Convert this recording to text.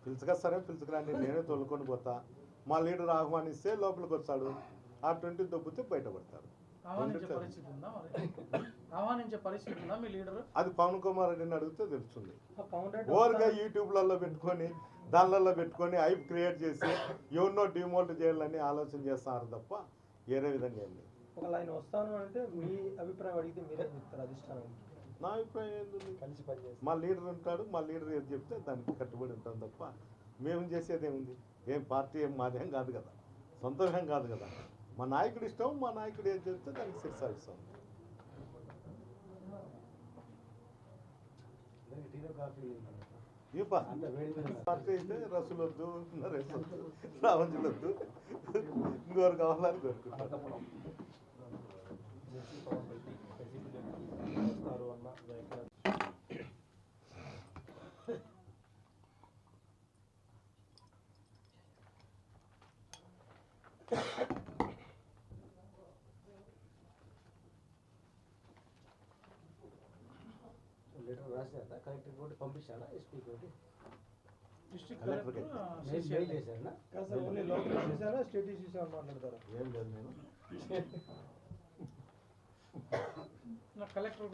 పిలుచుగా సరే పిలుచుకురండి, నేనే తోలుకొని పోతా. మా లీడర్ ఆహ్వానిస్తే లోపలికి వచ్చాడు, ఆ 20 దొబ్బితే బయటపడతారు. అది పవన్ కుమార్ రెడ్డిని అడిగితే తెలుస్తుంది. ఓవర్గా యూట్యూబ్లలో పెట్టుకొని దానిలలో పెట్టుకొని హైప్ క్రియేట్ చేసి ఎవరినో డిమోల్ట్ చేయాలని ఆలోచన చేస్తున్నారు తప్ప వేరే విధంగా ఏం లేదు. ఆయన వస్తాను అంటే మీ అభిప్రాయం అడిగితే మీరే చెప్తారు అధిష్టానానికి? నా అభిప్రాయం ఏంటండి, మా లీడర్ ఉంటాడు, మా లీడర్ ఏది చెప్తే దానికి కట్టుబడి ఉంటాం తప్ప మేము చేసేది ఏముంది. ఏం పార్టీ ఏం మాదేం కాదు కదా, సొంతమేం కాదు కదా. మా నాయకుడు ఇష్టం, మా నాయకుడు ఏది చెప్తే దానికి శిరసాయిస్తాం. పార్టీ అయితే రసులొద్దు, నరేష్ వద్దు, రావంజులొద్దు, ఇంకోరు కావాలని కోరుకుంటారు. లెటర్ రాశారా? కలెక్టర్ కోటి పంపించారా? ఎస్పీ కోటి కలెక్టర్కి మెయిల్ చేశారా? ఓన్లీ లోకల్ చేశారా? స్టేట్ ఇష్యూస్ మాట్లాడతారా? ఏం లేదు, నేను కలెక్టర్